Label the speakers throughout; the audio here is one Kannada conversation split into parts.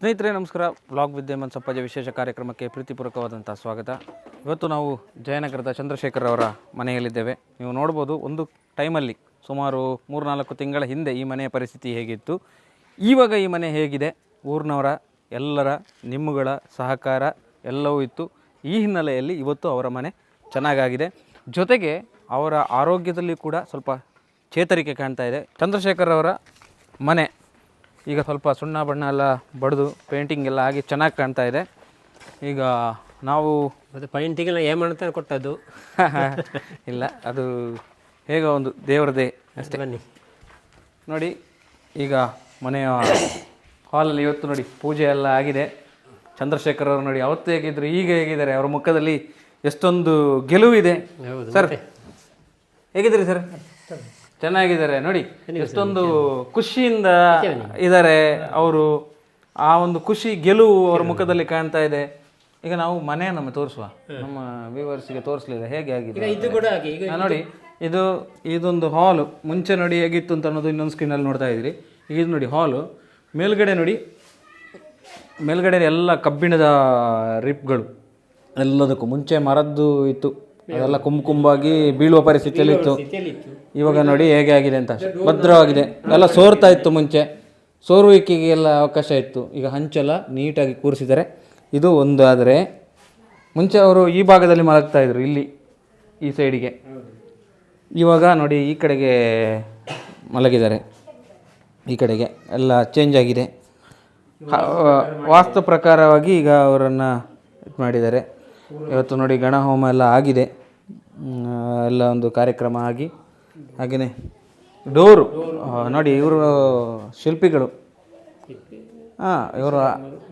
Speaker 1: ಸ್ನೇಹಿತರೆ ನಮಸ್ಕಾರ. ವ್ಲಾಗ್ ವಿದ್ಯೆ ಮನ್ಸಪ್ಪಜ ವಿಶೇಷ ಕಾರ್ಯಕ್ರಮಕ್ಕೆ ಪ್ರೀತಿಪೂರ್ವಕವಾದಂಥ ಸ್ವಾಗತ. ಇವತ್ತು ನಾವು ಜಯನಗರದ ಚಂದ್ರಶೇಖರ್ ಅವರ ಮನೆಯಲ್ಲಿದ್ದೇವೆ. ನೀವು ನೋಡ್ಬೋದು, ಒಂದು ಟೈಮಲ್ಲಿ ಸುಮಾರು 3-4 ತಿಂಗಳ ಹಿಂದೆ ಈ ಮನೆಯ ಪರಿಸ್ಥಿತಿ ಹೇಗಿತ್ತು, ಈವಾಗ ಈ ಮನೆ ಹೇಗಿದೆ, ಊರಿನವರ ಎಲ್ಲರ ನಿಮ್ಮಗಳ ಸಹಕಾರ ಎಲ್ಲವೂ ಇತ್ತು. ಈ ಹಿನ್ನೆಲೆಯಲ್ಲಿ ಇವತ್ತು ಅವರ ಮನೆ ಚೆನ್ನಾಗಾಗಿದೆ. ಜೊತೆಗೆ ಅವರ ಆರೋಗ್ಯದಲ್ಲಿ ಕೂಡ ಸ್ವಲ್ಪ ಚೇತರಿಕೆ ಕಾಣ್ತಾ ಇದೆ. ಚಂದ್ರಶೇಖರ್ ಅವರ ಮನೆ ಈಗ ಸ್ವಲ್ಪ ಸುಣ್ಣ ಬಣ್ಣ ಎಲ್ಲ ಬಡಿದು ಪೇಂಟಿಂಗ್ ಎಲ್ಲ ಆಗಿ ಚೆನ್ನಾಗಿ ಕಾಣ್ತಾ ಇದೆ. ಈಗ ನಾವು
Speaker 2: ಮತ್ತು ಪೇಂಟಿಂಗೆಲ್ಲ ಏನು ಮಾಡ್ತಾನೆ ಕೊಟ್ಟದ್ದು
Speaker 1: ಇಲ್ಲ, ಅದು ಹೇಗೋ ಒಂದು ದೇವರದೇ ಅಷ್ಟೇ.
Speaker 2: ಬನ್ನಿ
Speaker 1: ನೋಡಿ, ಈಗ ಮನೆಯ ಹಾಲಲ್ಲಿ ಇವತ್ತು ನೋಡಿ ಪೂಜೆ ಎಲ್ಲ ಆಗಿದೆ. ಚಂದ್ರಶೇಖರ್ ಅವರು ನೋಡಿ ಅವತ್ತು ಹೇಗಿದ್ರು ಈಗ ಹೇಗಿದ್ದಾರೆ, ಅವರ ಮುಖದಲ್ಲಿ ಎಷ್ಟೊಂದು ಗೆಲುವಿದೆ. ಸರ್ ಹೇಗಿದ್ದೀರಿ ಸರ್? ಚೆನ್ನಾಗಿದ್ದಾರೆ ನೋಡಿ, ಎಷ್ಟೊಂದು ಖುಷಿಯಿಂದ ಇದ್ದಾರೆ ಅವರು. ಆ ಒಂದು ಖುಷಿ ಗೆಲುವು ಅವ್ರ ಮುಖದಲ್ಲಿ ಕಾಣ್ತಾ ಇದೆ. ಈಗ ನಾವು ಮನೆ ನಮ್ಮ ತೋರಿಸುವ, ನಮ್ಮ ವ್ಯೂವರ್ಸ್ಗೆ ತೋರಿಸಲಿಲ್ಲ ಹೇಗೆ ಆಗಿದೆ
Speaker 2: ಇದು ಕೂಡ ಹಾಗೆ. ಈಗ
Speaker 1: ನೋಡಿ, ಇದೊಂದು ಹಾಲು. ಮುಂಚೆ ನೋಡಿ ಹೇಗಿತ್ತು ಅಂತ ಅನ್ನೋದು ಇನ್ನೊಂದು ಸ್ಕ್ರೀನಲ್ಲಿ ನೋಡ್ತಾ ಇದ್ರಿ. ಈಗ ಇದು ನೋಡಿ ಹಾಲು. ಮೇಲ್ಗಡೆ ನೋಡಿ, ಮೇಲ್ಗಡೆ ಎಲ್ಲ ಕಬ್ಬಿಣದ ರಿಪ್ಗಳು ಎಲ್ಲದಕ್ಕೂ. ಮುಂಚೆ ಮರದ್ದು ಇತ್ತು, ಅದೆಲ್ಲ ಕುಂಬಾಗಿ ಬೀಳುವ ಪರಿಸ್ಥಿತಿಯಲ್ಲಿ ಇತ್ತು. ಇವಾಗ ನೋಡಿ ಹೇಗೆ ಆಗಿದೆ ಅಂತ, ಭದ್ರವಾಗಿದೆ. ಎಲ್ಲ ಸೋರ್ತಾ ಇತ್ತು ಮುಂಚೆ, ಸೋರುವಿಕೆಗೆ ಎಲ್ಲ ಅವಕಾಶ ಇತ್ತು. ಈಗ ಹಂಚೆಲ್ಲ ನೀಟಾಗಿ ಕೂರಿಸಿದ್ದಾರೆ. ಇದು ಒಂದು. ಆದರೆ ಮುಂಚೆ ಅವರು ಈ ಭಾಗದಲ್ಲಿ ಮಲಗ್ತಾ ಇದ್ರು, ಇಲ್ಲಿ ಈ ಸೈಡಿಗೆ. ಇವಾಗ ನೋಡಿ ಈ ಕಡೆಗೆ ಮಲಗಿದ್ದಾರೆ. ಈ ಕಡೆಗೆ ಎಲ್ಲ ಚೇಂಜ್ ಆಗಿದೆ. ವಾಸ್ತು ಪ್ರಕಾರವಾಗಿ ಈಗ ಅವರನ್ನು ಇದು ಮಾಡಿದ್ದಾರೆ. ಇವತ್ತು ನೋಡಿ ಗಣಹೋಮ ಎಲ್ಲ ಆಗಿದೆ, ಎಲ್ಲ ಒಂದು ಕಾರ್ಯಕ್ರಮ ಆಗಿ. ಹಾಗೆಯೇ ಡೋರು ನೋಡಿ, ಇವರು ಶಿಲ್ಪಿಗಳು. ಇವರು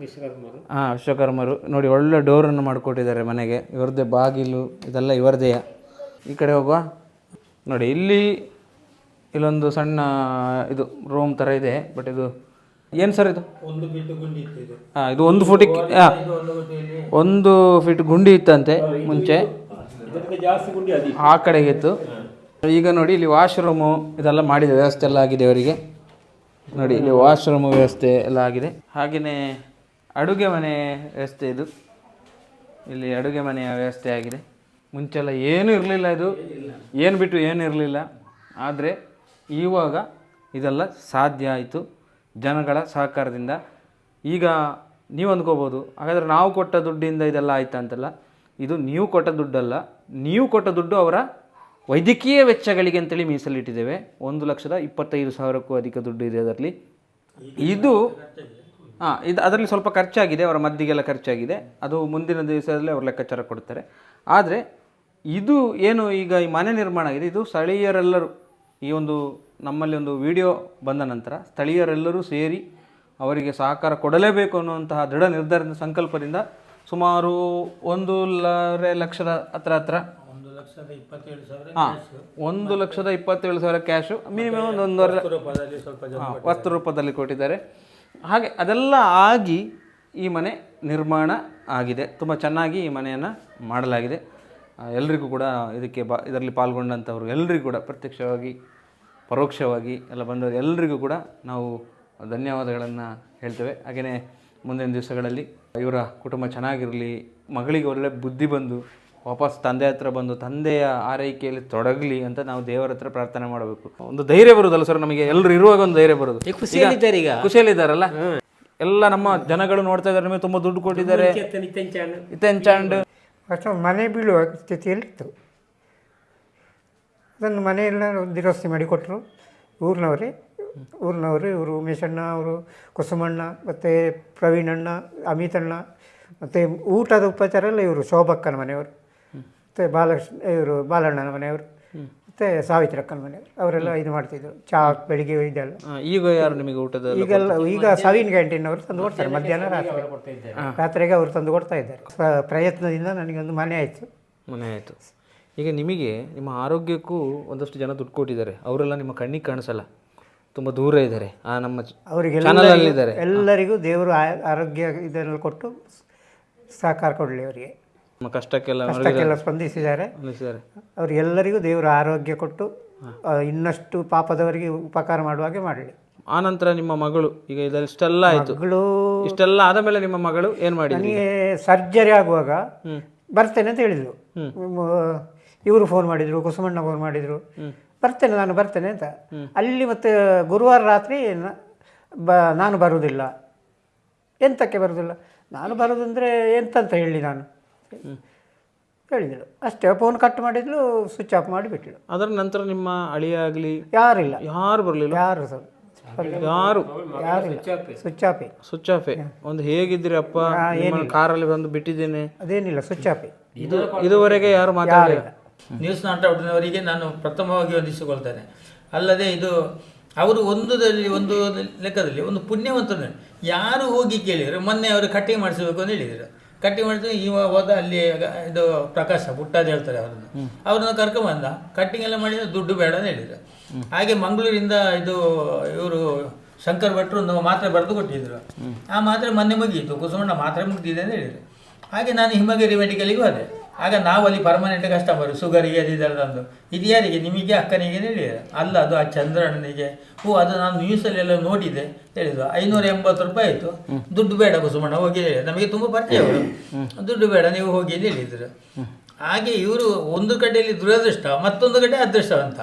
Speaker 1: ವಿಶ್ವಕರ್ಮರು ನೋಡಿ, ಒಳ್ಳೆ ಡೋರನ್ನು ಮಾಡಿಕೊಟ್ಟಿದ್ದಾರೆ ಮನೆಗೆ. ಇವ್ರದ್ದೇ ಬಾಗಿಲು ಇದೆಲ್ಲ ಇವರದೇ. ಈ ಕಡೆ ಹೋಗುವ ನೋಡಿ, ಇಲ್ಲೊಂದು ಸಣ್ಣ ಇದು ರೂಮ್ ಥರ ಇದೆ. ಬಟ್ ಇದು ಏನು ಸರ್ ಇದು? ಇದು 1 ಫೀಟಿಗೆ 1 ಫೀಟ್ ಗುಂಡಿ ಇತ್ತಂತೆ ಮುಂಚೆ, ಆ ಕಡೆಗೆ ಇತ್ತು. ಈಗ ನೋಡಿ ಇಲ್ಲಿ ವಾಶ್ರೂಮು ಇದೆಲ್ಲ ಮಾಡಿದೆ, ವ್ಯವಸ್ಥೆ ಎಲ್ಲ ಆಗಿದೆ ಅವರಿಗೆ. ನೋಡಿ ಇಲ್ಲಿ ವಾಶ್ರೂಮ್ ವ್ಯವಸ್ಥೆ ಎಲ್ಲ ಆಗಿದೆ. ಹಾಗೆಯೇ ಅಡುಗೆ ಮನೆ ವ್ಯವಸ್ಥೆ. ಇದು ಇಲ್ಲಿ ಅಡುಗೆ ಮನೆಯ ವ್ಯವಸ್ಥೆ ಆಗಿದೆ. ಮುಂಚೆಲ್ಲ ಏನೂ ಇರಲಿಲ್ಲ, ಇದು ಏನು ಬಿಟ್ಟು ಏನೂ ಇರಲಿಲ್ಲ. ಆದರೆ ಇವಾಗ ಇದೆಲ್ಲ ಸಾಧ್ಯ ಆಯಿತು ಜನಗಳ ಸಹಕಾರದಿಂದ. ಈಗ ನೀವು ಅಂದ್ಕೋಬೋದು, ಹಾಗಾದರೆ ನಾವು ಕೊಟ್ಟ ದುಡ್ಡಿಂದ ಇದೆಲ್ಲ ಆಯ್ತಾ ಅಂತಲ್ಲ. ಇದು ನೀವು ಕೊಟ್ಟ ದುಡ್ಡಲ್ಲ, ನೀವು ಕೊಟ್ಟ ದುಡ್ಡು ಅವರ ವೈದ್ಯಕೀಯ ವೆಚ್ಚಗಳಿಗೆ ಅಂತೇಳಿ ಮೀಸಲಿಟ್ಟಿದ್ದೇವೆ. 1,25,000ಕ್ಕೂ ಅಧಿಕ ದುಡ್ಡು ಇದೆ ಅದರಲ್ಲಿ. ಇದು ಅದರಲ್ಲಿ ಸ್ವಲ್ಪ ಖರ್ಚಾಗಿದೆ, ಅವರ ಮದ್ದಿಗೆಲ್ಲ ಖರ್ಚಾಗಿದೆ. ಅದು ಮುಂದಿನ ದಿವಸದಲ್ಲಿ ಅವರು ಲೆಕ್ಕಾಚಾರ ಕೊಡ್ತಾರೆ. ಆದರೆ ಇದು ಏನು ಈಗ ಈ ಮನೆ ನಿರ್ಮಾಣ ಆಗಿದೆ, ಇದು ಸ್ಥಳೀಯರೆಲ್ಲರೂ, ಈ ಒಂದು ನಮ್ಮಲ್ಲಿ ಒಂದು ವಿಡಿಯೋ ಬಂದ ನಂತರ ಸ್ಥಳೀಯರೆಲ್ಲರೂ ಸೇರಿ ಅವರಿಗೆ ಸಹಕಾರ ಕೊಡಲೇಬೇಕು ಅನ್ನುವಂತಹ ದೃಢ ನಿರ್ಧಾರದ ಸಂಕಲ್ಪದಿಂದ ಸುಮಾರು 1 ಲಕ್ಷದ ಹತ್ರ 1,27,000 ಕ್ಯಾಶು, ಮಿನಿಮಮ್ 1.5 ವಸ್ತು ರೂಪದಲ್ಲಿ ಕೊಟ್ಟಿದ್ದಾರೆ. ಹಾಗೆ ಅದೆಲ್ಲ ಆಗಿ ಈ ಮನೆ ನಿರ್ಮಾಣ ಆಗಿದೆ. ತುಂಬ ಚೆನ್ನಾಗಿ ಈ ಮನೆಯನ್ನು ಮಾಡಲಾಗಿದೆ. ಎಲ್ರಿಗೂ ಕೂಡ ಇದರಲ್ಲಿ ಪಾಲ್ಗೊಂಡಂಥವ್ರು ಎಲ್ರಿಗೂ ಕೂಡ ಪ್ರತ್ಯಕ್ಷವಾಗಿ ಪರೋಕ್ಷವಾಗಿ ಎಲ್ಲ ಬಂದವರು ಎಲ್ರಿಗೂ ಕೂಡ ನಾವು ಧನ್ಯವಾದಗಳನ್ನು ಹೇಳ್ತೇವೆ. ಹಾಗೆಯೇ ಮುಂದಿನ ದಿವಸಗಳಲ್ಲಿ ಇವರ ಕುಟುಂಬ ಚೆನ್ನಾಗಿರಲಿ, ಮಗಳಿಗೆ ಒಳ್ಳೆ ಬುದ್ಧಿ ಬಂದು ವಾಪಸ್ ತಂದೆ ಹತ್ರ ಬಂದು ತಂದೆಯ ಆರೈಕೆಯಲ್ಲಿ ತೊಡಗಲಿ ಅಂತ ನಾವು ದೇವರ ಹತ್ರ ಪ್ರಾರ್ಥನೆ ಮಾಡಬೇಕು. ಒಂದು ಧೈರ್ಯ ಬರೋದಲ್ಲ ಸರ್ ನಮಗೆ, ಎಲ್ಲರೂ ಇರುವಾಗ ಒಂದು ಧೈರ್ಯ ಬರೋದು. ಖುಷಿಯಲ್ಲಿದ್ದಾರಲ್ಲ ಎಲ್ಲ ನಮ್ಮ ಜನಗಳು ನೋಡ್ತಾ ಇದ್ದಾರೆ, ನಮಗೆ ತುಂಬ ದುಡ್ಡು ಕೊಟ್ಟಿದ್ದಾರೆ. ಇತ್ತೆಂಚಾಂಡ್
Speaker 3: ಅಷ್ಟು ಮನೆ ಬೀಳುವ ಸ್ಥಿತಿಯಲ್ಲಿತ್ತು. ಅದನ್ನು ಮನೆಯೆಲ್ಲ ದುರಸ್ತಿ ಮಾಡಿಕೊಟ್ಟರು ಊರಿನವರು. ಇವರು ಉಮೇಶಣ್ಣ, ಅವರು ಕುಸುಮಣ್ಣ, ಮತ್ತು ಪ್ರವೀಣಣ್ಣ, ಅಮಿತಣ್ಣ, ಮತ್ತು ಊಟದ ಉಪಚಾರ ಎಲ್ಲ ಇವರು ಶೋಭಕ್ಕನ ಮನೆಯವರು, ಮತ್ತು ಇವರು ಬಾಲಣ್ಣನ ಮನೆಯವರು, ಮತ್ತು ಸಾವಿತ್ರಕ್ಕನ ಮನೆಯವರು. ಅವರೆಲ್ಲ ಇದು ಮಾಡ್ತಿದ್ರು, ಚಹಾ ಬೆಳಿಗ್ಗೆ ಇದೆಲ್ಲ.
Speaker 1: ಈಗ ಯಾರು ನಿಮಗೆ ಊಟದ
Speaker 3: ಈಗ ಸಾವಿನ ಕ್ಯಾಂಟೀನವರು ತಂದು ಕೊಡ್ತಾರೆ, ಮಧ್ಯಾಹ್ನ ರಾತ್ರಿಗೆ ಅವರು ತಂದು ಕೊಡ್ತಾ ಇದ್ದಾರೆ. ಪ್ರಯತ್ನದಿಂದ ನನಗೊಂದು ಮನೆ ಆಯಿತು.
Speaker 1: ಈಗ ನಿಮಗೆ ನಿಮ್ಮ ಆರೋಗ್ಯಕ್ಕೂ ಒಂದಷ್ಟು ಜನ ದುಡ್ಡು ಕೊಟ್ಟಿದ್ದಾರೆ. ಅವರೆಲ್ಲ ನಿಮ್ಮ ಕಣ್ಣಿಗೆ ಕಾಣಿಸಲ್ಲ, ತುಂಬ ದೂರ ಇದ್ದಾರೆ. ನಮ್ಮ
Speaker 3: ಅವರಿಗೆಲ್ಲರಿದ್ದಾರೆ. ಎಲ್ಲರಿಗೂ ದೇವರು ಆರೋಗ್ಯ ಇದನ್ನು ಕೊಟ್ಟು ಸಹಕಾರ ಕೊಡಲಿ. ಅವರಿಗೆ
Speaker 1: ನಮ್ಮ ಕಷ್ಟಕ್ಕೆಲ್ಲ
Speaker 3: ಸ್ಪಂದಿಸಿದ್ದಾರೆ. ಅವರಿಗೆಲ್ಲರಿಗೂ ದೇವರು ಆರೋಗ್ಯ ಕೊಟ್ಟು ಇನ್ನಷ್ಟು ಪಾಪದವರಿಗೆ ಉಪಕಾರ ಮಾಡುವಾಗೆ ಮಾಡಲಿ.
Speaker 1: ಆನಂತರ ನಿಮ್ಮ ಮಗಳು ಈಗ ಇಷ್ಟೆಲ್ಲ ಆಯಿತು,
Speaker 3: ಮಗಳು
Speaker 1: ಇಷ್ಟೆಲ್ಲ ಆದ ಮೇಲೆ ನಿಮ್ಮ ಮಗಳು ಏನು ಮಾಡಿದ್ರಿ?
Speaker 3: ನನಗೆ ಸರ್ಜರಿ ಆಗುವಾಗ ಬರ್ತೇನೆ ಅಂತ ಹೇಳಿದರು. ಇವರು ಫೋನ್ ಮಾಡಿದರು, ಕುಸುಮಣ್ಣ ಫೋನ್ ಮಾಡಿದರು, ಬರ್ತೇನೆ ನಾನು ಬರ್ತೇನೆ ಅಂತ. ಅಲ್ಲಿ ಮತ್ತೆ ಗುರುವಾರ ರಾತ್ರಿ ನಾನು ಬರುವುದಿಲ್ಲ. ಎಂತಕ್ಕೆ ಬರುವುದಿಲ್ಲ? ನಾನು ಬರೋದಂದರೆ ಎಂತಂತ ಹೇಳಿ ನಾನು ಹೇಳಿದಳು ಅಷ್ಟೇ. ಫೋನ್ ಕಟ್ ಮಾಡಿದ್ಲು, ಸ್ವಿಚ್ ಆಫ್ ಮಾಡಿ ಬಿಟ್ಟಳು.
Speaker 1: ಅದರ ನಂತರ ನಿಮ್ಮ ಅಳಿಯ ಆಗಲಿ
Speaker 3: ಯಾರಿಲ್ಲ,
Speaker 1: ಯಾರು ಬರಲಿಲ್ಲ?
Speaker 3: ಯಾರು ಸರ್ ಯಾರಿಲ್ಲ, ಸ್ವಿಚ್ ಆಫೇ.
Speaker 1: ಒಂದು ಹೇಗಿದ್ರಿ ಅಪ್ಪ, ಕಾರಲ್ಲಿ ಬಂದು ಬಿಟ್ಟಿದ್ದೇನೆ,
Speaker 3: ಅದೇನಿಲ್ಲ, ಸ್ವಿಚ್ ಆಫೇ.
Speaker 1: ಇದುವರೆಗೆ ಯಾರು ಮಾತಾಡಲಿಲ್ಲ.
Speaker 4: ನ್ಯೂಸ್ ನಾಟಕದವರಿಗೆ ನಾನು ಪ್ರಥಮವಾಗಿ ವಂದಿಸಿಕೊಳ್ತೇನೆ. ಅಲ್ಲದೆ ಇದು ಅವರು ಒಂದು ಲೆಕ್ಕದಲ್ಲಿ ಒಂದು ಪುಣ್ಯವಂತನೇ. ಯಾರು ಹೋಗಿ ಕೇಳಿದರು, ಮೊನ್ನೆ ಅವರು ಕಟ್ಟಿಂಗ್ ಮಾಡಿಸಬೇಕು ಅಂತ ಹೇಳಿದರು. ಕಟ್ಟಿಂಗ್ ಮಾಡಿದ್ರೆ ಇವ ಹೋದ ಅಲ್ಲಿ ಇದು ಪ್ರಕಾಶ ಪುಟ್ಟಾದ ಹೇಳ್ತಾರೆ ಅವ್ರನ್ನ ಕರ್ಕೊಂಬಂದ. ಕಟ್ಟಿಂಗ್ ಎಲ್ಲ ಮಾಡಿದ್ರೆ ದುಡ್ಡು ಬೇಡ ಅಂತ ಹೇಳಿದರು. ಹಾಗೆ ಮಂಗಳೂರಿಂದ ಇವರು ಶಂಕರ್ ಭಟ್ರು ಒಂದು ಮಾತ್ರೆ ಬರೆದು ಕೊಟ್ಟಿದ್ರು. ಆ ಮಾತ್ರೆ ಮೊನ್ನೆ ಮುಗಿಯಿತು, ಕುಸುಮಣ್ಣ ಮಾತ್ರೆ ಮುಗಿದಿದೆ ಅಂತ ಹೇಳಿದರು. ಹಾಗೆ ನಾನು ಹಿಮಗಿರಿ ಮೆಡಿಕಲಿಗೆ ಹೋದೆ. ಆಗ ನಾವು ಅಲ್ಲಿ ಪರ್ಮನೆಂಟ್ ಕಸ್ಟಮರು, ಶುಗರಿಗೆ ತಂದು ಇದು ಯಾರಿಗೆ, ನಿಮಗೆ ಅಕ್ಕನಿಗೆ ಹೇಳಿದೆ. ಅಲ್ಲ, ಅದು ಆ ಚಂದ್ರಣ್ಣನಿಗೆ. ಅದು ನಾನು ನ್ಯೂಸಲ್ಲೆಲ್ಲ ನೋಡಿದೆ ಹೇಳಿದ್ರು. 580 ರೂಪಾಯಿ ಆಯಿತು. ದುಡ್ಡು ಬೇಡ ಕುಸುಮಣ್ಣ ಹೋಗಿ ಹೇಳಿ, ನಮಗೆ ತುಂಬ ಪರಿಚಯ ಅವರು, ದುಡ್ಡು ಬೇಡ ನೀವು ಹೋಗಿ ಅಂತ ಹೇಳಿದರು. ಹಾಗೆ ಇವರು ಒಂದು ಕಡೆಯಲ್ಲಿ ದುರದೃಷ್ಟ, ಮತ್ತೊಂದು ಕಡೆ ಅದೃಷ್ಟವಂತ.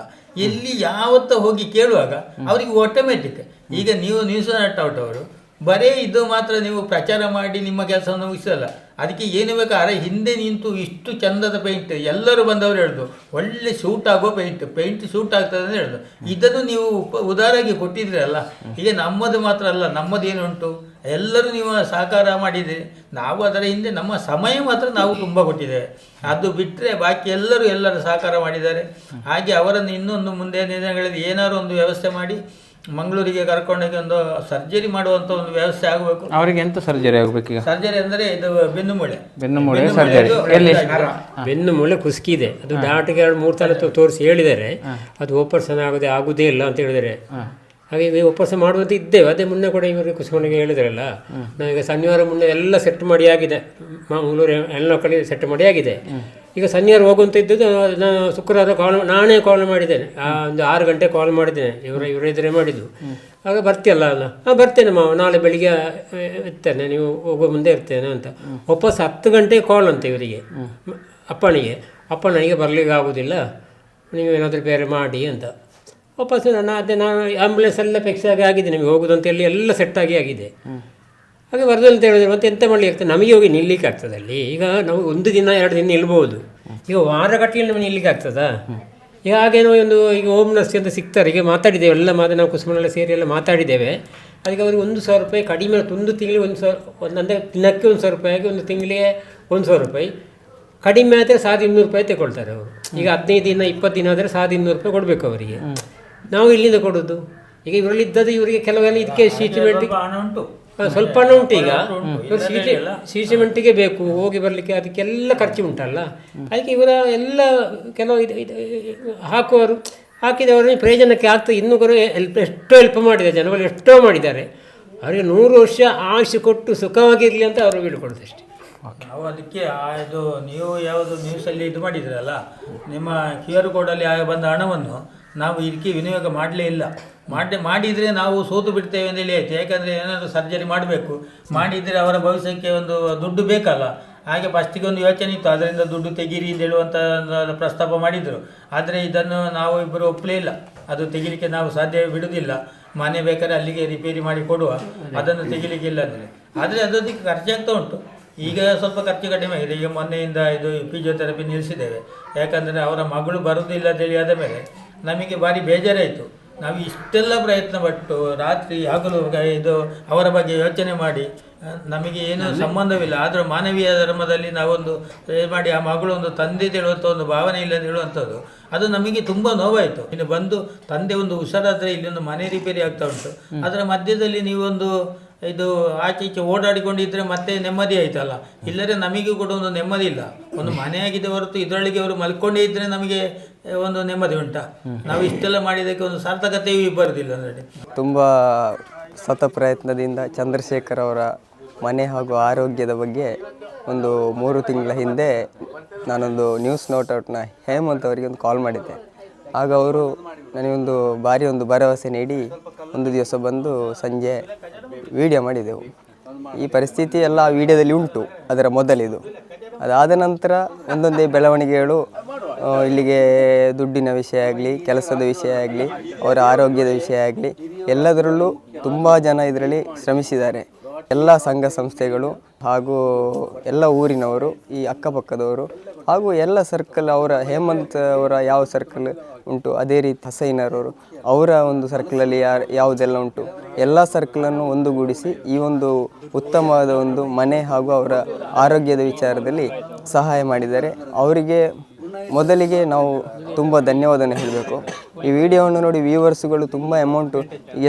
Speaker 4: ಎಲ್ಲಿ ಯಾವತ್ತ ಹೋಗಿ ಕೇಳುವಾಗ ಅವರಿಗೆ ಆಟೋಮೆಟಿಕ್. ಈಗ ನೀವು ನ್ಯೂಸ್ ನಟ್ ಅವರು ಬರೀ ಇದು ಮಾತ್ರ ನೀವು ಪ್ರಚಾರ ಮಾಡಿ ನಿಮ್ಮ ಕೆಲಸವನ್ನು ಮುಗಿಸಲ್ಲ. ಅದಕ್ಕೆ ಏನು ಬೇಕಾದ್ರೆ ಹಿಂದೆ ನಿಂತು ಇಷ್ಟು ಚಂದದ ಪೇಂಟ್ ಎಲ್ಲರೂ ಬಂದವರು ಹೇಳಿದ್ರು, ಒಳ್ಳೆ ಶೂಟ್ ಆಗೋ ಪೇಂಟ್ ಶೂಟ್ ಆಗ್ತದೆ ಅಂತ ಹೇಳಿದ್ರು. ಇದನ್ನು ನೀವು ಉದಾರಾಗಿ ಕೊಟ್ಟಿದ್ರಿ ಅಲ್ಲ. ಈಗ ನಮ್ಮದು ಮಾತ್ರ ಅಲ್ಲ, ನಮ್ಮದು ಏನುಂಟು ಎಲ್ಲರೂ ನೀವು ಸಹಕಾರ ಮಾಡಿದ್ದೀರಿ. ನಾವು ಅದರ ಹಿಂದೆ ನಮ್ಮ ಸಮಯ ಮಾತ್ರ ನಾವು ತುಂಬ ಕೊಟ್ಟಿದ್ದೇವೆ. ಅದು ಬಿಟ್ಟರೆ ಬಾಕಿ ಎಲ್ಲರೂ ಸಹಕಾರ ಮಾಡಿದ್ದಾರೆ. ಹಾಗೆ ಅವರನ್ನು ಇನ್ನೊಂದು ಮುಂದೆ ದಿನಗಳಲ್ಲಿ ಏನಾದ್ರು ಒಂದು ವ್ಯವಸ್ಥೆ ಮಾಡಿ ಮಂಗಳೂರಿಗೆ ಕರ್ಕೊಂಡೋಗಿ ಒಂದು ಸರ್ಜರಿ ಮಾಡುವಂಥ ಒಂದು ವ್ಯವಸ್ಥೆ ಆಗಬೇಕು.
Speaker 1: ಅವರಿಗೆ ಎಂತ ಸರ್ಜರಿ ಆಗಬೇಕು?
Speaker 4: ಸರ್ಜರಿ ಅಂದರೆ ಇದು ಬೆನ್ನುಮೂಳೆ
Speaker 1: ಸರ್ಜರಿ.
Speaker 2: ಬೆನ್ನುಮೂಳೆ ಕುಸ್ಕಿದೆ, ಅದು ಡಾಕ್ಟರ್ಗೆ 2-3 ಸಲ ತೋರಿಸಿ ಹೇಳಿದ್ದಾರೆ, ಅದು ಆಪರೇಷನ್ ಆಗುದೇ ಇಲ್ಲ ಅಂತ ಹೇಳಿದ್ದಾರೆ. ಹಾಗೆ ಆಪರೇಷನ್ ಮಾಡುವಂತ ಇದ್ದೇವೆ. ಅದೇ ಮುನ್ನೆ ಕೂಡ ಇವರು ಕುಸುಮನಿಗೆ ಹೇಳಿದ್ರಲ್ಲ, ನಾವೀಗ ಶನಿವಾರ ಮುನ್ನೆ ಎಲ್ಲ ಸೆಟ್ ಮಾಡಿ ಆಗಿದೆ, ಮಂಗಳೂರು ಎಲ್ಲ ಕಡೆ ಸೆಟ್ ಮಾಡಿ ಆಗಿದೆ. ಈಗ ಶನಿವಾರ ಹೋಗುವಂತ ಇದ್ದದ್ದು ನಾನು ಶುಕ್ರವಾರ ನಾನೇ ಕಾಲ್ ಮಾಡಿದ್ದೇನೆ. ಒಂದು 6 ಗಂಟೆ ಕಾಲ್ ಮಾಡಿದ್ದೇನೆ, ಇವರಿದ್ರೆ ಮಾಡಿದ್ದು. ಆಗ ಬರ್ತೀಯಲ್ಲ ಅಲ್ಲ, ಬರ್ತೇನೆ ಮಾವ, ನಾಳೆ ಬೆಳಿಗ್ಗೆ ಇರ್ತೇನೆ, ನೀವು ಹೋಗೋ ಮುಂದೆ ಇರ್ತೇನೆ ಅಂತ. ವಾಪಸ್ 10 ಗಂಟೆ ಕಾಲ್ ಅಂತ ಇವರಿಗೆ, ಅಪ್ಪನಿಗೆ ಬರಲಿಕ್ಕೆ ಆಗೋದಿಲ್ಲ, ನೀವೇನಾದರೂ ಬೇರೆ ಮಾಡಿ ಅಂತ. ವಾಪಸ್ ನಾನು ಆ್ಯಂಬುಲೆನ್ಸ್ ಎಲ್ಲ ಫಿಕ್ಸ್ ಆಗಿದೆ, ನಿಮಗೆ ಹೋಗೋದು ಅಂತೇಳಿ ಎಲ್ಲ ಸೆಟ್ಟಾಗಿ ಆಗಿದೆ. ಹಾಗೆ ಬರೋದು ಅಂತ ಹೇಳಿದ್ರೆ ಮತ್ತೆ ಎಂತ ಮಾಡಲಿಕ್ಕೆ ಆಗ್ತದೆ, ನಮಗೆ ಹೋಗಿ ನಿಲ್ಲಿಕ್ಕೆ ಆಗ್ತದೆ ಅಲ್ಲಿ. ಈಗ ನಾವು 1 ದಿನ 2 ದಿನ ನಿಲ್ಬೋದು, ಈಗ ವಾರಗಟ್ಟಲೆ ನಮಗೆ ನಿಲ್ಲಿಕ್ಕೆ ಆಗ್ತದಾ? ಈಗ ಹಾಗೇನೋ ಈಗ ಹೋಮ್ ನರ್ಸ್ ಅಂತ ಸಿಗ್ತಾರೆ. ಈಗ ಮಾತಾಡಿದ್ದೇವೆ ಎಲ್ಲ ನಾವು ಕುಸುಮನೆಲ್ಲ ಸೇರಿ ಎಲ್ಲ ಮಾತಾಡಿದ್ದೇವೆ. ಅದಕ್ಕೆ ಅವ್ರಿಗೆ 1,000 ರೂಪಾಯಿ ಕಡಿಮೆ, ಒಂದು ತಿಂಗಳಿಗೆ 1,000, ಅಂದರೆ ದಿನಕ್ಕೆ 1,000 ರೂಪಾಯಿ ಆಗಿ, ಒಂದು ತಿಂಗಳಿಗೆ 1,000 ರೂಪಾಯಿ ಕಡಿಮೆ ಆದರೆ 1,200 ರೂಪಾಯಿ ತಗೊಳ್ತಾರೆ ಅವರು. ಈಗ 15 ದಿನ 20 ದಿನ ಆದರೆ 1,200 ರೂಪಾಯಿ ಕೊಡಬೇಕು ಅವರಿಗೆ. ನಾವು ಇಲ್ಲಿಂದ ಕೊಡೋದು. ಈಗ ಇವರಲ್ಲಿ ಇದ್ದದ್ದು ಇವರಿಗೆ ಕೆಲವೆಲ್ಲ ಇದಕ್ಕೆ ಟ್ರೀಟ್ಮೆಂಟಿಗೆ ಸ್ವಲ್ಪ ಹಣ ಉಂಟು. ಈಗ ಟ್ರೀಟ್ಮೆಂಟಿಗೆ ಬೇಕು ಹೋಗಿ ಬರಲಿಕ್ಕೆ, ಅದಕ್ಕೆಲ್ಲ ಖರ್ಚು ಉಂಟಲ್ಲ. ಅದಕ್ಕೆ ಇವರ ಎಲ್ಲ ಕೆಲವು ಹಾಕಿದವರನ್ನು ಪ್ರಯೋಜನಕ್ಕೆ ಆಗ್ತದೆ. ಇನ್ನೂ ಕೂಡ ಎಷ್ಟೋ ಹೆಲ್ಪ್ ಮಾಡಿದ್ದಾರೆ, ಜನಗಳು ಎಷ್ಟೋ ಮಾಡಿದ್ದಾರೆ. ಅವರಿಗೆ 100 ವರ್ಷ ಆಯುಷ್ಯ ಕೊಟ್ಟು ಸುಖವಾಗಿರಲಿ ಅಂತ ಅವರು ಬೀಳ್ಕೊಡೋದು ಅಷ್ಟೇ.
Speaker 4: ನಾವು ಅದಕ್ಕೆ ನೀವು ಯಾವುದು ನ್ಯೂಸಲ್ಲಿ ಇದು ಮಾಡಿದ್ರಲ್ಲ, ನಿಮ್ಮ QR ಕೋಡಲ್ಲಿ ಬಂದ ಹಣವನ್ನು ನಾವು ಇದಕ್ಕೆ ವಿನಿಯೋಗ ಮಾಡಲೇ ಇಲ್ಲ. ಮಾಡಿದರೆ ನಾವು ಸೋತು ಬಿಡ್ತೇವೆ ಅಂತೇಳಿ ಆಯಿತು. ಯಾಕಂದರೆ ಏನಾದರೂ ಸರ್ಜರಿ ಮಾಡಬೇಕು, ಮಾಡಿದರೆ ಅವರ ಭವಿಷ್ಯಕ್ಕೆ ಒಂದು ದುಡ್ಡು ಬೇಕಲ್ಲ. ಹಾಗೆ ಫಸ್ಟಿಗೆ ಒಂದು ಯೋಚನೆ ಇತ್ತು, ಅದರಿಂದ ದುಡ್ಡು ತೆಗೀರಿ ಅಂತ ಹೇಳುವಂಥ ಪ್ರಸ್ತಾಪ ಮಾಡಿದರು. ಆದರೆ ಇದನ್ನು ನಾವು ಇಬ್ಬರು ಒಪ್ಪಲೇ ಇಲ್ಲ. ಅದು ತೆಗಿಲಿಕ್ಕೆ ನಾವು ಸಾಧ್ಯ ಬಿಡುವುದಿಲ್ಲ. ಮನೆ ಬೇಕಾದ್ರೆ ಅಲ್ಲಿಗೆ ರಿಪೇರಿ ಮಾಡಿ ಕೊಡುವ, ಅದನ್ನು ತೆಗಿಲಿಕ್ಕಿಲ್ಲ ಅಂದರೆ. ಆದರೆ ಅದಕ್ಕೆ ಖರ್ಚಾಗ್ತಾ ಉಂಟು. ಈಗ ಸ್ವಲ್ಪ ಖರ್ಚು ಕಡಿಮೆ ಆಗಿದೆ. ಈಗ ಮೊನ್ನೆಯಿಂದ ಫಿಸಿಯೋಥೆರಪಿ ನಿಲ್ಲಿಸಿದ್ದೇವೆ. ಯಾಕಂದರೆ ಅವರ ಮಗಳು ಬರುವುದಿಲ್ಲ ಅಂತೇಳಿ ಆದ ಮೇಲೆ ನಮಗೆ ಭಾರಿ ಬೇಜಾರಾಯಿತು. ನಾವು ಇಷ್ಟೆಲ್ಲ ಪ್ರಯತ್ನ ಪಟ್ಟು ರಾತ್ರಿ ಹಗಲು ಅವರ ಬಗ್ಗೆ ಯೋಚನೆ ಮಾಡಿ, ನಮಗೆ ಏನೂ ಸಂಬಂಧವಿಲ್ಲ, ಆದರೂ ಮಾನವೀಯ ಧರ್ಮದಲ್ಲಿ ನಾವೊಂದು ಮಾಡಿ ಆ ಮಗಳು ಒಂದು ತಂದೆ ಹೇಳುವಂಥ ಒಂದು ಭಾವನೆ ಇಲ್ಲ ಅಂತ ಹೇಳುವಂಥದ್ದು, ಅದು ನಮಗೆ ತುಂಬ ನೋವಾಯಿತು. ಇನ್ನು ಬಂದು ತಂದೆ ಒಂದು ಹುಷಾರಾದರೆ ಇಲ್ಲಿ ಒಂದು ಮನೆ ರಿಪೇರಿ ಆಗ್ತಾ ಉಂಟು, ಅದರ ಮಧ್ಯದಲ್ಲಿ ನೀವೊಂದು ಆಚೆ ಈಚೆ ಓಡಾಡಿಕೊಂಡಿದ್ರೆ ಮತ್ತೆ ನೆಮ್ಮದಿ ಆಯ್ತಲ್ಲ. ಇಲ್ಲದ್ರೆ ನಮಗೂ ಕೂಡ ಒಂದು ನೆಮ್ಮದಿ ಇಲ್ಲ. ಒಂದು ಮನೆ ಆಗಿದೆ ಹೊರತು ಇದರೊಳಗೆ ಅವರು ಮಲ್ಕೊಂಡೇ ಇದ್ದರೆ ನಮಗೆ ಒಂದು ನೆಮ್ಮದಿ ಉಂಟಾ? ನಾವು ಇಷ್ಟೆಲ್ಲ ಮಾಡಿದ್ದಕ್ಕೆ ಒಂದು ಸಾರ್ಥಕತೆಯೂ ಬರೋದಿಲ್ಲ. ಅಂದರೆ
Speaker 5: ತುಂಬ ಸತ ಪ್ರಯತ್ನದಿಂದ ಚಂದ್ರಶೇಖರ್ ಅವರ ಮನೆ ಹಾಗೂ ಆರೋಗ್ಯದ ಬಗ್ಗೆ ಒಂದು 3 ತಿಂಗಳ ಹಿಂದೆ ನಾನೊಂದು ನ್ಯೂಸ್ ನೋಟೌಟ್ನ ಹೇಮಂತ್ ಅವರಿಗೆ ಒಂದು ಕಾಲ್ ಮಾಡಿದ್ದೆ. ಆಗ ಅವರು ನನಗೊಂದು ಭಾರಿ ಒಂದು ಭರವಸೆ ನೀಡಿ ಒಂದು ದಿವಸ ಬಂದು ಸಂಜೆ ವಿಡಿಯೋ ಮಾಡಿದೆವು. ಈ ಪರಿಸ್ಥಿತಿ ಎಲ್ಲ ಆ ವಿಡಿಯೋದಲ್ಲಿ ಉಂಟು, ಅದರ ಮೊದಲಿದು. ಅದಾದ ನಂತರ ಒಂದೊಂದೇ ಬೆಳವಣಿಗೆಗಳು ಇಲ್ಲಿಗೆ ದುಡ್ಡಿನ ವಿಷಯ ಆಗಲಿ, ಕೆಲಸದ ವಿಷಯ ಆಗಲಿ, ಅವರ ಆರೋಗ್ಯದ ವಿಷಯ ಆಗಲಿ, ಎಲ್ಲದರಲ್ಲೂ ತುಂಬ ಜನ ಇದರಲ್ಲಿ ಶ್ರಮಿಸಿದ್ದಾರೆ. ಎಲ್ಲ ಸಂಘ ಸಂಸ್ಥೆಗಳು ಹಾಗೂ ಎಲ್ಲ ಊರಿನವರು, ಈ ಅಕ್ಕಪಕ್ಕದವರು ಹಾಗೂ ಎಲ್ಲ ಸರ್ಕಲ್, ಅವರ ಹೇಮಂತ್ ಅವರ ಯಾವ ಸರ್ಕಲ್ ಉಂಟು, ಅದೇ ರೀತಿ ಹಸೈನರವರು ಅವರ ಒಂದು ಸರ್ಕಲಲ್ಲಿ ಯಾವುದೆಲ್ಲ ಉಂಟು, ಎಲ್ಲ ಸರ್ಕಲನ್ನು ಒಂದುಗೂಡಿಸಿ ಈ ಒಂದು ಉತ್ತಮವಾದ ಒಂದು ಮನೆ ಹಾಗೂ ಅವರ ಆರೋಗ್ಯದ ವಿಚಾರದಲ್ಲಿ ಸಹಾಯ ಮಾಡಿದ್ದಾರೆ. ಅವರಿಗೆ ಮೊದಲಿಗೆ ನಾವು ತುಂಬ ಧನ್ಯವಾದನೆ ಹೇಳಬೇಕು. ಈ ವಿಡಿಯೋವನ್ನು ನೋಡಿ ವ್ಯೂವರ್ಸ್ಗಳು ತುಂಬ ಅಮೌಂಟು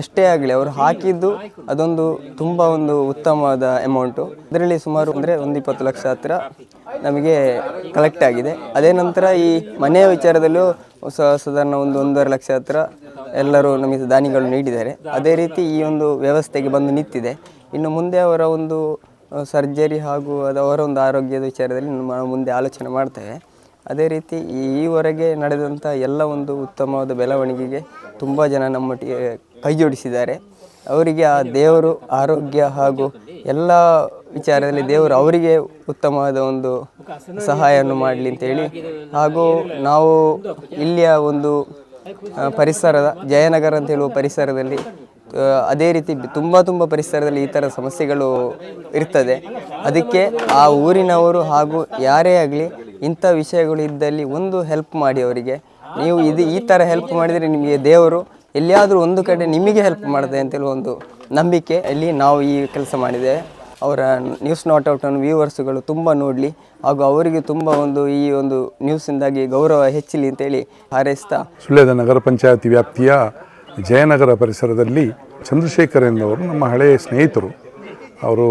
Speaker 5: ಎಷ್ಟೇ ಆಗಲಿ ಅವರು ಹಾಕಿದ್ದು ಅದೊಂದು ತುಂಬ ಒಂದು ಉತ್ತಮವಾದ ಅಮೌಂಟು. ಅದರಲ್ಲಿ ಸುಮಾರು ಅಂದರೆ 20 ಲಕ್ಷ ಹತ್ತಿರ ನಮಗೆ ಕಲೆಕ್ಟ್ ಆಗಿದೆ. ಅದೇ ನಂತರ ಈ ಮನೆಯ ವಿಚಾರದಲ್ಲೂ ಸಾಧಾರಣ 1.5 ಲಕ್ಷ ಹತ್ತಿರ ಎಲ್ಲರೂ ನಮಗೆ ದಾನಿಗಳು ನೀಡಿದ್ದಾರೆ. ಅದೇ ರೀತಿ ಈ ಒಂದು ವ್ಯವಸ್ಥೆಗೆ ಬಂದು ನಿಂತಿದೆ. ಇನ್ನು ಮುಂದೆ ಅವರ ಒಂದು ಸರ್ಜರಿ ಹಾಗೂ ಅವರ ಒಂದು ಆರೋಗ್ಯದ ವಿಚಾರದಲ್ಲಿ ನಾವು ಮುಂದೆ ಆಲೋಚನೆ ಮಾಡ್ತೇವೆ. ಅದೇ ರೀತಿ ಈವರೆಗೆ ನಡೆದಂಥ ಎಲ್ಲ ಒಂದು ಉತ್ತಮವಾದ ಬೆಳವಣಿಗೆಗೆ ತುಂಬ ಜನ ನಮ್ಮೊಟ್ಟಿಗೆ ಕೈ ಜೋಡಿಸಿದ್ದಾರೆ. ಅವರಿಗೆ ಆ ದೇವರು ಆರೋಗ್ಯ ಹಾಗೂ ಎಲ್ಲ ವಿಚಾರದಲ್ಲಿ ದೇವರು ಅವರಿಗೆ ಉತ್ತಮವಾದ ಒಂದು ಸಹಾಯವನ್ನು ಮಾಡಲಿ ಅಂತೇಳಿ, ಹಾಗೂ ನಾವು ಇಲ್ಲಿಯ ಒಂದು ಪರಿಸರದ ಜಯನಗರ ಅಂತ ಹೇಳುವ ಪರಿಸರದಲ್ಲಿ ಅದೇ ರೀತಿ ತುಂಬ ಪರಿಸರದಲ್ಲಿ ಈ ಥರ ಸಮಸ್ಯೆಗಳು ಇರ್ತದೆ. ಅದಕ್ಕೆ ಆ ಊರಿನವರು ಹಾಗೂ ಯಾರೇ ಆಗಲಿ ಇಂಥ ವಿಷಯಗಳು ಇದ್ದಲ್ಲಿ ಒಂದು ಹೆಲ್ಪ್ ಮಾಡಿ ಅವರಿಗೆ. ನೀವು ಈ ಥರ ಹೆಲ್ಪ್ ಮಾಡಿದರೆ ನಿಮಗೆ ದೇವರು ಎಲ್ಲಿಯಾದರೂ ಒಂದು ಕಡೆ ನಿಮಗೆ ಹೆಲ್ಪ್ ಮಾಡ್ತದೆ ಅಂತೇಳಿ ಒಂದು ನಂಬಿಕೆಯಲ್ಲಿ ನಾವು ಈ ಕೆಲಸ ಮಾಡಿದ್ದೇವೆ. ಅವರ ನ್ಯೂಸ್ ನಾಟ್ ಔಟನ್ನು ವ್ಯೂವರ್ಸ್ಗಳು ತುಂಬ ನೋಡಲಿ ಹಾಗೂ ಅವರಿಗೆ ತುಂಬ ಒಂದು ಈ ಒಂದು ನ್ಯೂಸಿಂದಾಗಿ ಗೌರವ ಹೆಚ್ಚಲಿ ಅಂತೇಳಿ ಹಾರೈಸ್ತಾ,
Speaker 6: ಸುಳ್ಯದ ನಗರ ಪಂಚಾಯತಿ ವ್ಯಾಪ್ತಿಯ ಜಯನಗರ ಪರಿಸರದಲ್ಲಿ ಚಂದ್ರಶೇಖರ್ ಎಂದವರು ನಮ್ಮ ಹಳೆಯ ಸ್ನೇಹಿತರು. ಅವರು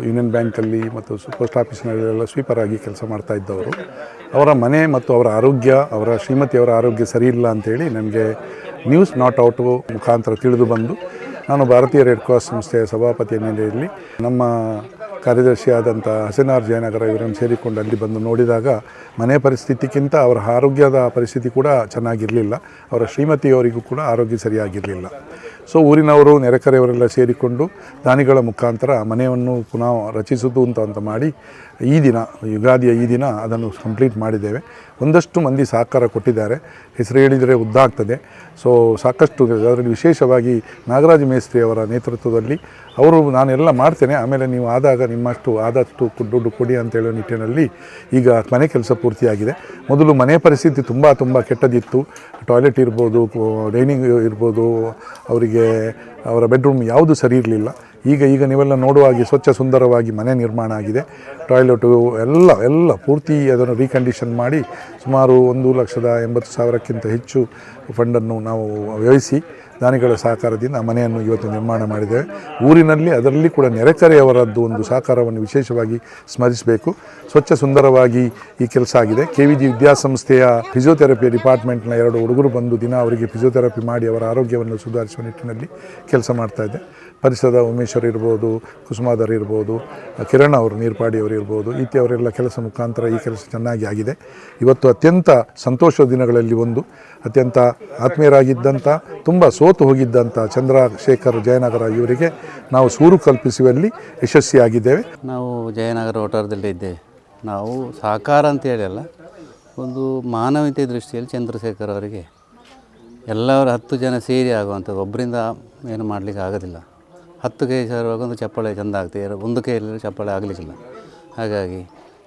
Speaker 6: ಯೂನಿಯನ್ ಬ್ಯಾಂಕಲ್ಲಿ ಮತ್ತು ಪೋಸ್ಟ್ ಆಫೀಸ್ನಲ್ಲೆಲ್ಲ ಸ್ವೀಪರ್ ಆಗಿ ಕೆಲಸ ಮಾಡ್ತಾ ಇದ್ದವರು. ಅವರ ಮನೆ ಮತ್ತು ಅವರ ಆರೋಗ್ಯ, ಅವರ ಶ್ರೀಮತಿಯವರ ಆರೋಗ್ಯ ಸರಿ ಇಲ್ಲ ಅಂಥೇಳಿ ನನಗೆ ನ್ಯೂಸ್ ನಾಟ್ ಔಟ್ ಮುಖಾಂತರ ತಿಳಿದು ಬಂದು ನಾನು ಭಾರತೀಯ ರೆಡ್ ಕ್ರಾಸ್ ಸಂಸ್ಥೆಯ ಸಭಾಪತಿಯ ನೆಲೆಯಲ್ಲಿ ನಮ್ಮ ಕಾರ್ಯದರ್ಶಿಯಾದಂಥ ಹಸನಾರ್ ಜಯನಗರ ಇವರನ್ನು ಸೇರಿಕೊಂಡು ಅಲ್ಲಿ ಬಂದು ನೋಡಿದಾಗ ಮನೆ ಪರಿಸ್ಥಿತಿಗಿಂತ ಅವರ ಆರೋಗ್ಯದ ಪರಿಸ್ಥಿತಿ ಕೂಡ ಚೆನ್ನಾಗಿರಲಿಲ್ಲ. ಅವರ ಶ್ರೀಮತಿಯವರಿಗೂ ಕೂಡ ಆರೋಗ್ಯ ಸರಿಯಾಗಿರಲಿಲ್ಲ. ಸೊ ಊರಿನವರು ನೆರೆಕರೆಯವರೆಲ್ಲ ಸೇರಿಕೊಂಡು ದಾನಿಗಳ ಮುಖಾಂತರ ಮನೆಯನ್ನು ಪುನಃ ರಚಿಸುವುದು ಅಂತ ಮಾಡಿ ಈ ದಿನ ಯುಗಾದಿಯ ಈ ದಿನ ಅದನ್ನು ಕಂಪ್ಲೀಟ್ ಮಾಡಿದ್ದೇವೆ. ಒಂದಷ್ಟು ಮಂದಿ ಸಹಕಾರ ಕೊಟ್ಟಿದ್ದಾರೆ, ಹೆಸರು ಹೇಳಿದರೆ ಉದ್ದಾಗ್ತದೆ. ಸೊ ಸಾಕಷ್ಟು, ಅದರಲ್ಲಿ ವಿಶೇಷವಾಗಿ ನಾಗರಾಜ್ ಮೇಸ್ತ್ರಿ ಅವರ ನೇತೃತ್ವದಲ್ಲಿ ಅವರು ನಾನೆಲ್ಲ ಮಾಡ್ತೇನೆ, ಆಮೇಲೆ ನೀವು ನಿಮ್ಮಷ್ಟು ಆದಷ್ಟು ದುಡ್ಡು ಕೊಡಿ ಅಂತ ಹೇಳೋ ನಿಟ್ಟಿನಲ್ಲಿ ಈಗ ಮನೆ ಕೆಲಸ ಪೂರ್ತಿಯಾಗಿದೆ. ಮೊದಲು ಮನೆ ಪರಿಸ್ಥಿತಿ ತುಂಬ ಕೆಟ್ಟದಿತ್ತು. ಟಾಯ್ಲೆಟ್ ಇರ್ಬೋದು, ಡೈನಿಂಗ್ ಇರ್ಬೋದು, ಅವರಿಗೆ ಅವರ ಬೆಡ್ರೂಮ್ ಯಾವುದು ಸರಿ ಇರಲಿಲ್ಲ. ಈಗ ನೀವೆಲ್ಲ ನೋಡುವಾಗಿ ಸ್ವಚ್ಛ ಸುಂದರವಾಗಿ ಮನೆ ನಿರ್ಮಾಣ ಆಗಿದೆ. ಟಾಯ್ಲೆಟು ಎಲ್ಲ ಪೂರ್ತಿ ಅದನ್ನು ರೀಕಂಡೀಷನ್ ಮಾಡಿ ಸುಮಾರು 1,80,000ಕ್ಕಿಂತ ಹೆಚ್ಚು ಫಂಡನ್ನು ನಾವು ವ್ಯಯಿಸಿ ದಾನಿಗಳ ಸಹಕಾರದಿಂದ ಮನೆಯನ್ನು ಇವತ್ತು ನಿರ್ಮಾಣ ಮಾಡಿದ್ದೇವೆ. ಊರಿನಲ್ಲಿ ಅದರಲ್ಲಿ ಕೂಡ ನೆರೆಕರೆಯವರದ್ದು ಒಂದು ಸಹಕಾರವನ್ನು ವಿಶೇಷವಾಗಿ ಸ್ಮರಿಸಬೇಕು. ಸ್ವಚ್ಛ ಸುಂದರವಾಗಿ ಈ ಕೆಲಸ ಆಗಿದೆ. KVG ವಿದ್ಯಾಸಂಸ್ಥೆಯ ಫಿಸಿಯೋಥೆರಪಿ ಡಿಪಾರ್ಟ್ಮೆಂಟ್ನ 2 ಹುಡುಗರು ಬಂದು ದಿನ ಅವರಿಗೆ ಫಿಸಿಯೋಥೆರಪಿ ಮಾಡಿ ಅವರ ಆರೋಗ್ಯವನ್ನು ಸುಧಾರಿಸುವ ನಿಟ್ಟಿನಲ್ಲಿ ಕೆಲಸ ಮಾಡ್ತಾಯಿದ್ದೆ. ಪರಿಸರದ ಉಮೇಶ್ವರ್ ಇರ್ಬೋದು, ಕುಸುಮಾಧರ್ ಇರ್ಬೋದು, ಕಿರಣ್ ಅವರು ನೀರ್ಪಾಡಿ ಅವರು ಇರ್ಬೋದು, ಅವರೆಲ್ಲ ಕೆಲಸ ಮುಖಾಂತರ ಈ ಕೆಲಸ ಚೆನ್ನಾಗಿ ಆಗಿದೆ. ಇವತ್ತು ಅತ್ಯಂತ ಸಂತೋಷದ ದಿನಗಳಲ್ಲಿ ಒಂದು, ಅತ್ಯಂತ ಆತ್ಮೀಯರಾಗಿದ್ದಂಥ ತುಂಬ ಸೋತು ಹೋಗಿದ್ದಂಥ ಚಂದ್ರಶೇಖರ್ ಜಯನಗರ ಇವರಿಗೆ ನಾವು ಸೂರು ಕಲ್ಪಿಸುವಲ್ಲಿ ಯಶಸ್ವಿಯಾಗಿದ್ದೇವೆ.
Speaker 7: ನಾವು ಜಯನಗರ ವಠಾರದಲ್ಲೇ ಇದ್ದೇವೆ. ನಾವು ಸಹಕಾರ ಅಂತೇಳಿ ಅಲ್ಲ, ಒಂದು ಮಾನವೀಯತೆ ದೃಷ್ಟಿಯಲ್ಲಿ ಚಂದ್ರಶೇಖರ್ ಅವರಿಗೆ ಎಲ್ಲರೂ 10 ಜನ ಸೇರಿ ಆಗುವಂಥದ್ದು, ಒಬ್ಬರಿಂದ ಏನು ಮಾಡಲಿಕ್ಕೆ ಆಗೋದಿಲ್ಲ. 10 ಕೈ ಸೇರುವಾಗ ಒಂದು ಚಪ್ಪಾಳೆ ಚೆಂದ ಆಗ್ತದೆ, ಒಂದು ಕೈಯಲ್ಲಿ ಚಪ್ಪಾಳೆ ಆಗಲಿಕ್ಕಿಲ್ಲ. ಹಾಗಾಗಿ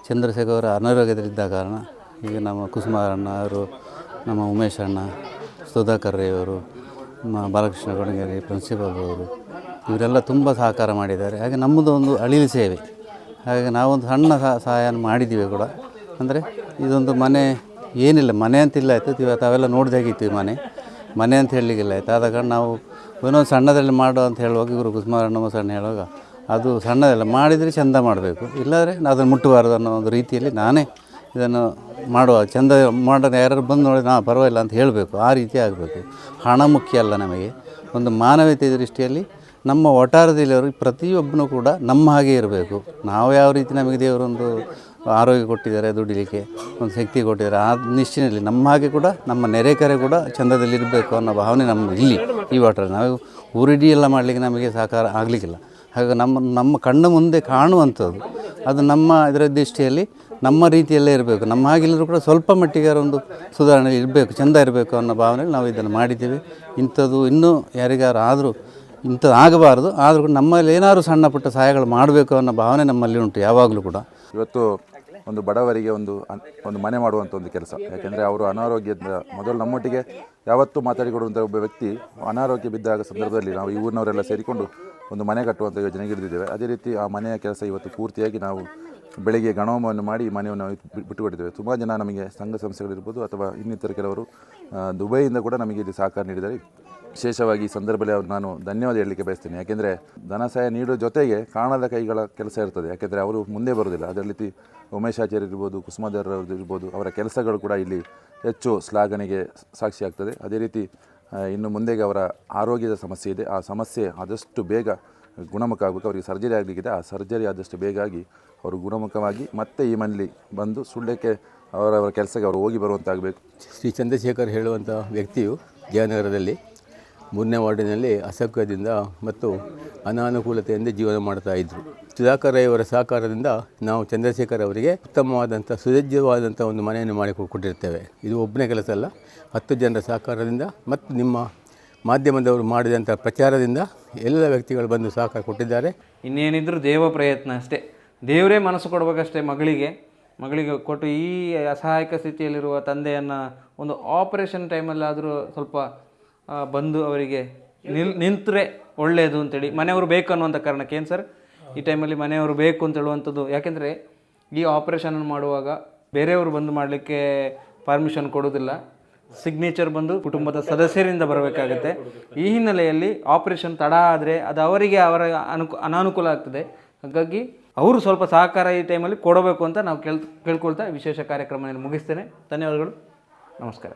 Speaker 7: ಚಂದ್ರಶೇಖರ್ ಅವರ ಅನಾರೋಗ್ಯದಲ್ಲಿದ್ದ ಕಾರಣ ಈಗ ನಮ್ಮ ಕುಸುಮಾರಣ್ಣ ಅವರು, ನಮ್ಮ ಉಮೇಶ್ ಅಣ್ಣ, ಸುಧಾಕರ್ ಅವರು, ನಮ್ಮ ಬಾಲಕೃಷ್ಣ ಕೊಡಗೇರಿ ಪ್ರಿನ್ಸಿಪಾಲ್ ಅವರು, ಇವರೆಲ್ಲ ತುಂಬ ಸಹಕಾರ ಮಾಡಿದ್ದಾರೆ. ಹಾಗೆ ನಮ್ಮದು ಒಂದು ಅಳಿಲು ಸೇವೆ. ಹಾಗೆ ನಾವೊಂದು ಸಣ್ಣ ಸಹಾಯ ಮಾಡಿದ್ದೀವಿ ಕೂಡ. ಅಂದರೆ ಇದೊಂದು ಮನೆ ಏನಿಲ್ಲ, ಮನೆ ಅಂತಿಲ್ಲ ಆಯಿತು, ಇವತ್ತು ಅವೆಲ್ಲ ನೋಡಿದಾಗಿತ್ತು ಮನೆ ಅಂತ ಹೇಳಲಿಕ್ಕಿಲ್ಲ ಆಯಿತು. ಆದ ಕಾರಣ ನಾವು ಏನೋ ಸಣ್ಣದಲ್ಲಿ ಮಾಡುವ ಅಂತ ಹೇಳುವಾಗ ಇವರು ಕುಸುಮಾರಣ್ಣ ಸಣ್ಣ ಹೇಳುವಾಗ ಅದು ಸಣ್ಣದೆಲ್ಲ ಮಾಡಿದರೆ ಚೆಂದ ಮಾಡಬೇಕು, ಇಲ್ಲಾಂದರೆ ಅದನ್ನು ಮುಟ್ಟಬಾರ್ದು ಅನ್ನೋ ಒಂದು ರೀತಿಯಲ್ಲಿ ನಾನೇ ಇದನ್ನು ಮಾಡುವ ಚೆಂದ ಮಾಡೋದು. ಯಾರು ಬಂದು ನೋಡಿ ಪರವಾಗಿಲ್ಲ ಅಂತ ಹೇಳಬೇಕು, ಆ ರೀತಿ ಆಗಬೇಕು. ಹಣ ಮುಖ್ಯ ಅಲ್ಲ ನಮಗೆ. ಒಂದು ಮಾನವೀಯತೆ ದೃಷ್ಟಿಯಲ್ಲಿ ನಮ್ಮ ವಠಾರದಲ್ಲಿವರು ಪ್ರತಿಯೊಬ್ಬನೂ ಕೂಡ ನಮ್ಮ ಹಾಗೆ ಇರಬೇಕು. ನಾವು ಯಾವ ರೀತಿ ನಮಗೆ ದೇವರೊಂದು ಆರೋಗ್ಯ ಕೊಟ್ಟಿದ್ದಾರೆ, ದುಡಿಲಿಕ್ಕೆ ಒಂದು ಶಕ್ತಿ ಕೊಟ್ಟಿದ್ದಾರೆ. ಆ ನಿಶ್ಚಿನಲ್ಲಿ ನಮ್ಮ ಹಾಗೆ ಕೂಡ ನಮ್ಮ ನೆರೆಕರೆ ಕೂಡ ಚಂದದಲ್ಲಿರಬೇಕು ಅನ್ನೋ ಭಾವನೆ ನಮ್ಮ ಇಲ್ಲಿ ಈ ವಾಟರ್. ನಾವು ಊರಿಡೀ ಎಲ್ಲ ಮಾಡಲಿಕ್ಕೆ ನಮಗೆ ಸಹಕಾರ ಆಗಲಿಕ್ಕಿಲ್ಲ. ಹಾಗಾಗಿ ನಮ್ಮ ಕಣ್ಣು ಮುಂದೆ ಕಾಣುವಂಥದ್ದು ಅದು ನಮ್ಮ ಇದರ ದೃಷ್ಟಿಯಲ್ಲಿ ನಮ್ಮ ರೀತಿಯಲ್ಲೇ ಇರಬೇಕು. ನಮ್ಮ ಹಾಗಿಲ್ಲರೂ ಕೂಡ ಸ್ವಲ್ಪ ಮಟ್ಟಿಗೆ ಒಂದು ಸುಧಾರಣೆ ಇರಬೇಕು, ಚೆಂದ ಇರಬೇಕು ಅನ್ನೋ ಭಾವನೆಯಲ್ಲಿ ನಾವು ಇದನ್ನು ಮಾಡಿದ್ದೇವೆ. ಇಂಥದ್ದು ಇನ್ನೂ ಯಾರಿಗಾರು ಆದರೂ ಇಂಥದ್ದು ಆಗಬಾರ್ದು, ಆದರೂ ಕೂಡ ನಮ್ಮಲ್ಲಿ ಏನಾದರೂ ಸಣ್ಣ ಪುಟ್ಟ ಸಹಾಯಗಳು ಮಾಡಬೇಕು ಅನ್ನೋ ಭಾವನೆ ನಮ್ಮಲ್ಲಿ ಉಂಟು ಯಾವಾಗಲೂ ಕೂಡ.
Speaker 8: ಇವತ್ತು ಒಂದು ಬಡವರಿಗೆ ಒಂದು ಮನೆ ಮಾಡುವಂಥ ಒಂದು ಕೆಲಸ. ಯಾಕೆಂದರೆ ಅವರು ಅನಾರೋಗ್ಯದ ಮೊದಲು ನಮ್ಮೊಟ್ಟಿಗೆ ಯಾವತ್ತೂ ಮಾತಾಡಿಕೊಡುವಂಥ ಒಬ್ಬ ವ್ಯಕ್ತಿ ಅನಾರೋಗ್ಯ ಬಿದ್ದಾಗ ಸಂದರ್ಭದಲ್ಲಿ ನಾವು ಈ ಊರಿನವರೆಲ್ಲ ಸೇರಿಕೊಂಡು ಒಂದು ಮನೆ ಕಟ್ಟುವಂಥ ಯೋಜನೆಗೆ ಹಿಡಿದಿದ್ದೇವೆ. ಅದೇ ರೀತಿ ಆ ಮನೆಯ ಕೆಲಸ ಇವತ್ತು ಪೂರ್ತಿಯಾಗಿ ನಾವು ಬೆಳಿಗ್ಗೆ ಗಣಹೋಮವನ್ನು ಮಾಡಿ ಮನೆಯನ್ನು ಬಿಟ್ಟುಕೊಟ್ಟಿದ್ದೇವೆ. ತುಂಬ ಜನ ನಮಗೆ ಸಂಘ ಸಂಸ್ಥೆಗಳಿರ್ಬೋದು ಅಥವಾ ಇನ್ನಿತರ ಕೆಲವರು ದುಬೈಯಿಂದ ಕೂಡ ನಮಗೆ ಇಲ್ಲಿ ಸಹಕಾರ ನೀಡಿದ್ದಾರೆ. ವಿಶೇಷವಾಗಿ ಈ ಸಂದರ್ಭದಲ್ಲಿ ಅವರು ನಾನು ಧನ್ಯವಾದ ಹೇಳಲಿಕ್ಕೆ ಬಯಸ್ತೇನೆ. ಯಾಕೆಂದರೆ ಧನ ಸಹಾಯ ನೀಡೋ ಜೊತೆಗೆ ಕಾಣದ ಕೈಗಳ ಕೆಲಸ ಇರ್ತದೆ. ಯಾಕೆಂದರೆ ಅವರು ಮುಂದೆ ಬರೋದಿಲ್ಲ. ಅದೇ ರೀತಿ ಉಮೇಶಾಚಾರ್ಯ ಇರ್ಬೋದು, ಕುಸುಮಾಧರ್ ಅವ್ರದ್ದು ಇರ್ಬೋದು, ಅವರ ಕೆಲಸಗಳು ಕೂಡ ಇಲ್ಲಿ ಹೆಚ್ಚು ಶ್ಲಾಘನೆಗೆ ಸಾಕ್ಷಿಯಾಗ್ತದೆ. ಅದೇ ರೀತಿ ಇನ್ನು ಮುಂದೆಗೆ ಅವರ ಆರೋಗ್ಯದ ಸಮಸ್ಯೆ ಇದೆ. ಆ ಸಮಸ್ಯೆ ಆದಷ್ಟು ಬೇಗ ಗುಣಮುಖ ಆಗಬೇಕು. ಅವರಿಗೆ ಸರ್ಜರಿ ಆಗಲಿಕ್ಕಿದೆ. ಆ ಸರ್ಜರಿ ಆದಷ್ಟು ಬೇಗ ಆಗಿ ಅವರು ಗುಣಮುಖವಾಗಿ ಮತ್ತೆ ಈ ಮನೇಲಿ ಬಂದು ಸುಳ್ಯಕ್ಕೆ ಅವರವರ ಕೆಲಸಕ್ಕೆ ಅವರು ಹೋಗಿ ಬರುವಂತಾಗಬೇಕು.
Speaker 9: ಶ್ರೀ ಚಂದ್ರಶೇಖರ್ ಹೇಳುವಂಥ ವ್ಯಕ್ತಿಯು ಜಯನಗರದಲ್ಲಿ 3ನೇ ವಾರ್ಡಿನಲ್ಲಿ ಅಸಹ್ಯದಿಂದ ಮತ್ತು ಅನಾನುಕೂಲತೆಯಿಂದ ಜೀವನ ಮಾಡ್ತಾ ಇದ್ದರು. ಸುಧಾಕರ್ ಅವರ ಸಹಕಾರದಿಂದ ನಾವು ಚಂದ್ರಶೇಖರ್ ಅವರಿಗೆ ಉತ್ತಮವಾದಂಥ ಸುಸಜ್ಜವಾದಂಥ ಒಂದು ಮನೆಯನ್ನು ಮಾಡಿಕೊಟ್ಟಿರ್ತೇವೆ. ಇದು ಒಬ್ಬನೇ ಕೆಲಸ ಅಲ್ಲ, 10 ಜನರ ಸಹಕಾರದಿಂದ ಮತ್ತು ನಿಮ್ಮ ಮಾಧ್ಯಮದವರು ಮಾಡಿದಂಥ ಪ್ರಚಾರದಿಂದ ಎಲ್ಲ ವ್ಯಕ್ತಿಗಳು ಬಂದು ಸಹಕಾರ ಕೊಟ್ಟಿದ್ದಾರೆ.
Speaker 1: ಇನ್ನೇನಿದ್ರೂ ದೇವ ಪ್ರಯತ್ನ ಅಷ್ಟೇ, ದೇವರೇ ಮನಸ್ಸು ಕೊಡಬೇಕಷ್ಟೇ ಮಗಳಿಗೆ ಕೊಟ್ಟು ಈ ಅಸಹಾಯಕ ಸ್ಥಿತಿಯಲ್ಲಿರುವ ತಂದೆಯನ್ನು ಒಂದು ಆಪರೇಷನ್ ಟೈಮಲ್ಲಾದರೂ ಸ್ವಲ್ಪ ಬಂದು ಅವರಿಗೆ ನಿಂತರೆ ಒಳ್ಳೆಯದು ಅಂತೇಳಿ ಮನೆಯವರು ಬೇಕು ಅನ್ನುವಂಥ ಕಾರಣಕ್ಕೆ. ಏನು ಸರ್, ಈ ಟೈಮಲ್ಲಿ ಮನೆಯವರು ಬೇಕು ಅಂತ ಹೇಳುವಂಥದ್ದು. ಯಾಕೆಂದರೆ ಈ ಆಪರೇಷನ್ ಮಾಡುವಾಗ ಬೇರೆಯವರು ಬಂದು ಮಾಡಲಿಕ್ಕೆ ಪರ್ಮಿಷನ್ ಕೊಡೋದಿಲ್ಲ, ಸಿಗ್ನೇಚರ್ ಬಂದು ಕುಟುಂಬದ ಸದಸ್ಯರಿಂದ ಬರಬೇಕಾಗತ್ತೆ. ಈ ಹಿನ್ನೆಲೆಯಲ್ಲಿ ಆಪರೇಷನ್ ತಡ ಆದರೆ ಅದು ಅವರಿಗೆ ಅವರ ಅನಾನುಕೂಲ ಆಗ್ತದೆ. ಹಾಗಾಗಿ ಅವರು ಸ್ವಲ್ಪ ಸಹಕಾರ ಈ ಟೈಮಲ್ಲಿ ಕೊಡಬೇಕು ಅಂತ ನಾವು ಕೇಳ್ಕೊಳ್ತಾ ವಿಶೇಷ ಕಾರ್ಯಕ್ರಮ ಮುಗಿಸ್ತೇನೆ. ಧನ್ಯವಾದಗಳು, ನಮಸ್ಕಾರ.